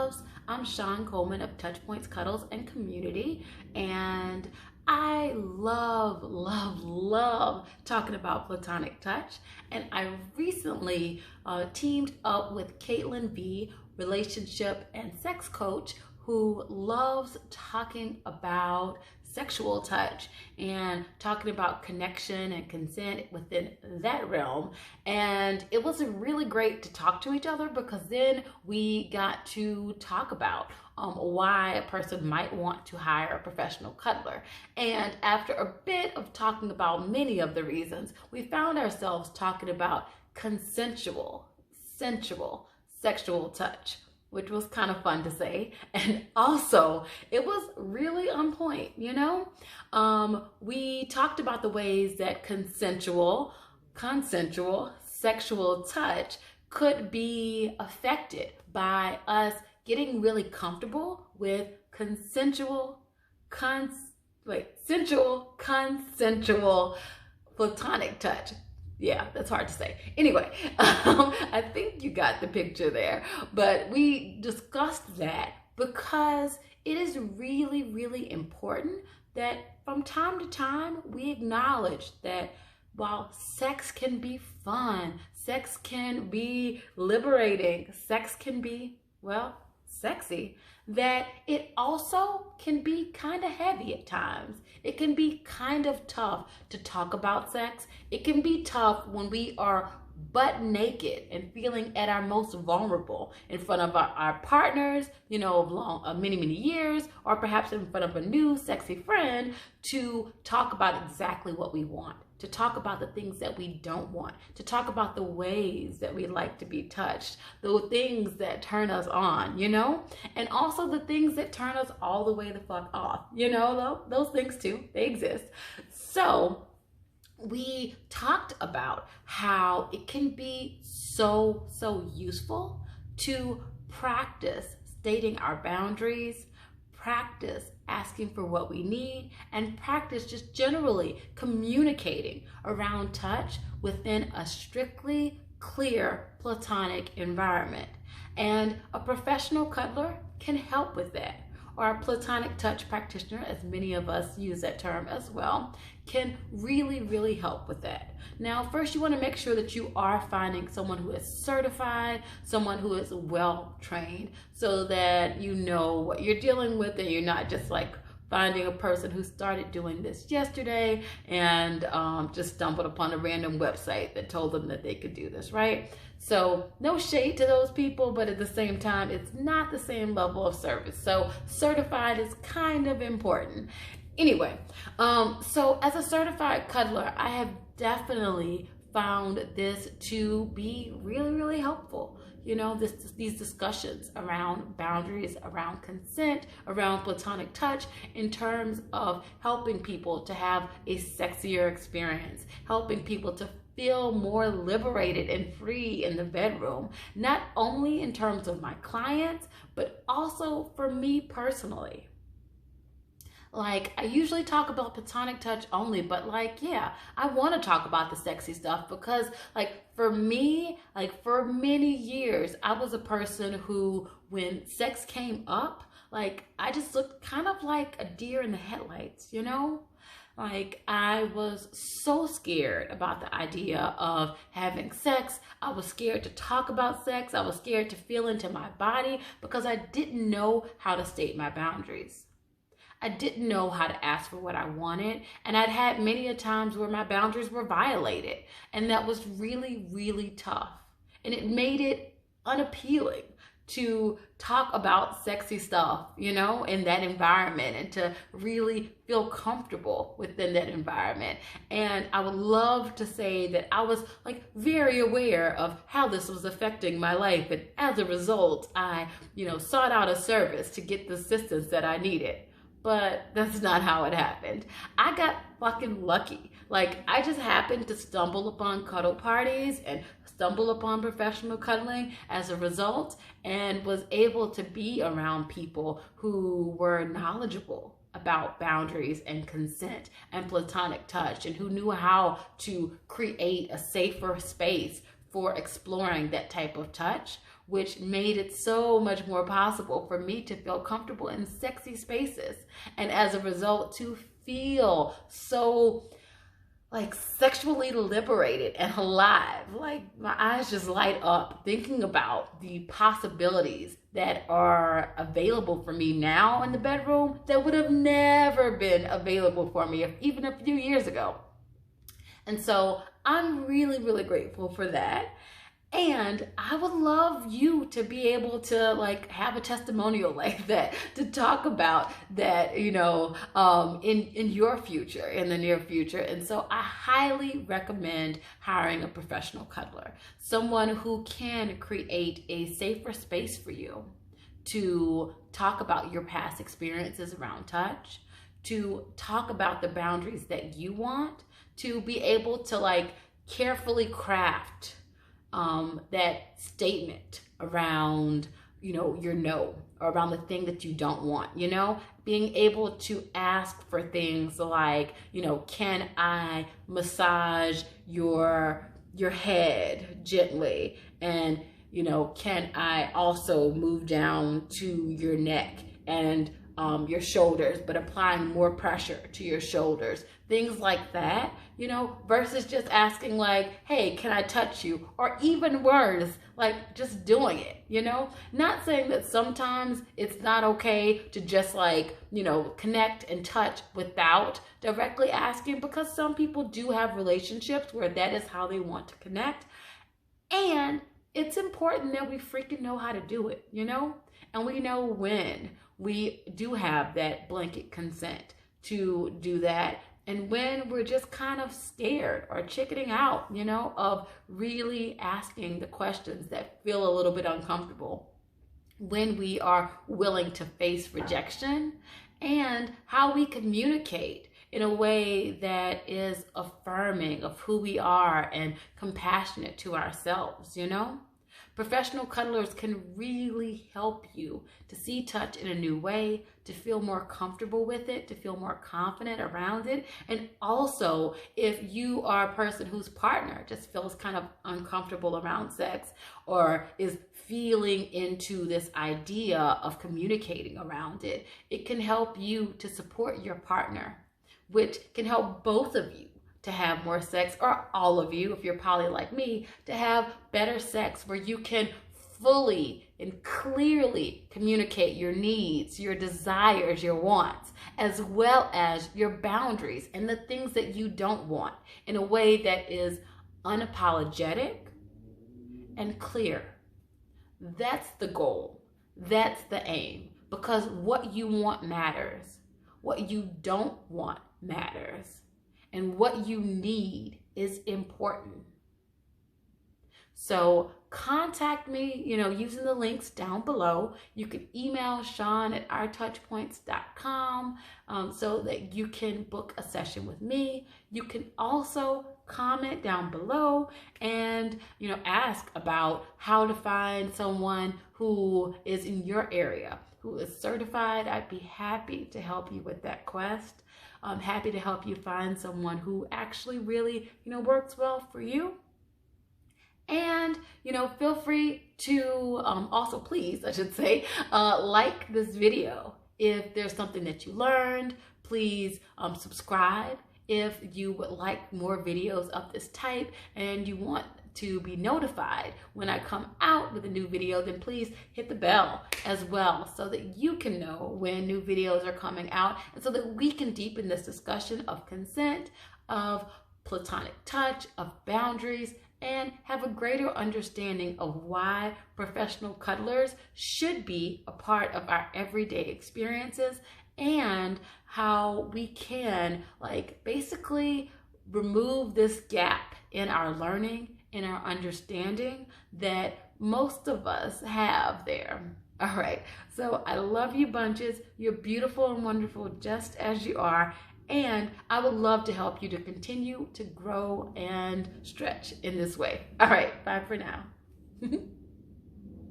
loves. I'm Shawn Coleman of Touchpoints, Cuddles, and Community, and I love talking about platonic touch. And I recently teamed up with Caitlin V, relationship and sex coach, who loves talking about sexual touch and talking about connection and consent within that realm. And it was really great to talk to each other, because then we got to talk about why a person might want to hire a professional cuddler. And after a bit of talking about many of the reasons, we found ourselves talking about consensual, sensual, sexual touch, which was kind of fun to say. And also, it was really on point, you know? We talked about the ways that consensual, sexual touch could be affected by us getting really comfortable with consensual, platonic touch. Yeah, that's hard to say. Anyway, I think you got the picture there. But we discussed that because it is really important that from time to time we acknowledge that while sex can be fun, sex can be liberating, sex can be, well, sexy, that it also can be kind of heavy at times. It can be kind of tough to talk about sex. It can be tough when we are butt naked and feeling at our most vulnerable in front of our partners, you know, of many years, or perhaps in front of a new sexy friend, to talk about exactly what we want, to talk about the things that we don't want, to talk about the ways that we like to be touched, the things that turn us on, you know, and also the things that turn us all the way the fuck off, you know, those things too, they exist. So we talked about how it can be so useful to practice stating our boundaries, practice asking for what we need, and practice just generally communicating around touch within a strictly clear platonic environment. And a professional cuddler can help with that, or a platonic touch practitioner, as many of us use that term as well, can really help with that. Now, first you want to make sure that you are finding someone who is certified, someone who is well trained, so that you know what you're dealing with and you're not just like finding a person who started doing this yesterday and just stumbled upon a random website that told them that they could do this, right? So no shade to those people, but at the same time, it's not the same level of service. So certified is kind of important. Anyway, so as a certified cuddler, I have definitely found this to be really helpful. You know, these discussions around boundaries, around consent, around platonic touch, in terms of helping people to have a sexier experience, helping people to feel more liberated and free in the bedroom, not only in terms of my clients, but also for me personally. Like, I usually talk about platonic touch only, but like, yeah, I want to talk about the sexy stuff, because like for me, like for many years, I was a person who, when sex came up, like I just looked kind of like a deer in the headlights, you know? Like, I was so scared about the idea of having sex. I was scared to talk about sex. I was scared to feel into my body, because I didn't know how to state my boundaries. I didn't know how to ask for what I wanted. And I'd had many a times where my boundaries were violated. And that was really tough. And it made it unappealing to talk about sexy stuff, you know, in that environment, and to really feel comfortable within that environment. And I would love to say that I was like very aware of how this was affecting my life. And as a result, I, you know, sought out a service to get the assistance that I needed. But that's not how it happened. I got fucking lucky. Like, I just happened to stumble upon cuddle parties and stumble upon professional cuddling as a result, and was able to be around people who were knowledgeable about boundaries and consent and platonic touch, and who knew how to create a safer space for exploring that type of touch, which made it so much more possible for me to feel comfortable in sexy spaces. And as a result, to feel so like sexually liberated and alive. Like my eyes just light up thinking about the possibilities that are available for me now in the bedroom that would have never been available for me even a few years ago. And so I'm really, really grateful for that. And I would love you to be able to like have a testimonial like that, to talk about that, in your future, in the near future. And so I highly recommend hiring a professional cuddler, someone who can create a safer space for you to talk about your past experiences around touch, to talk about the boundaries that you want, to be able to like carefully craft that statement around, your no, or around the thing that you don't want, being able to ask for things like, can I massage your head gently? And, can I also move down to your neck and your shoulders, but applying more pressure to your shoulders, things like that, versus just asking like, hey, can I touch you? Or even worse, like just doing it, not saying that sometimes it's not okay to just like, connect and touch without directly asking, because some people do have relationships where that is how they want to connect. And it's important that we freaking know how to do it, and we know when we do have that blanket consent to do that, and when we're just kind of scared or chickening out, of really asking the questions that feel a little bit uncomfortable, when we are willing to face rejection, and how we communicate in a way that is affirming of who we are and compassionate to ourselves, Professional cuddlers can really help you to see touch in a new way, to feel more comfortable with it, to feel more confident around it. And also, if you are a person whose partner just feels kind of uncomfortable around sex, or is feeling into this idea of communicating around it, it can help you to support your partner, which can help both of you to have more sex, or all of you, if you're poly like me, to have better sex where you can fully and clearly communicate your needs, your desires, your wants, as well as your boundaries and the things that you don't want, in a way that is unapologetic and clear. That's the goal. That's the aim. Because what you want matters. What you don't want matters. And what you need is important. So contact me, using the links down below. You can email Shawn at ourtouchpoints.com so that you can book a session with me. You can also comment down below and, ask about how to find someone who is in your area, who is certified. I'd be happy to help you with that quest. I'm happy to help you find someone who actually really, works well for you. And, feel free to also, please, I should say, like this video. If there's something that you learned, please subscribe. If you would like more videos of this type and you want to be notified when I come out with a new video, then please hit the bell as well, so that you can know when new videos are coming out, and so that we can deepen this discussion of consent, of platonic touch, of boundaries, and have a greater understanding of why professional cuddlers should be a part of our everyday experiences, and how we can basically remove this gap in our learning, in our understanding that most of us have there. All right, so I love you bunches. You're beautiful and wonderful just as you are. And I would love to help you to continue to grow and stretch in this way. All right, bye for now.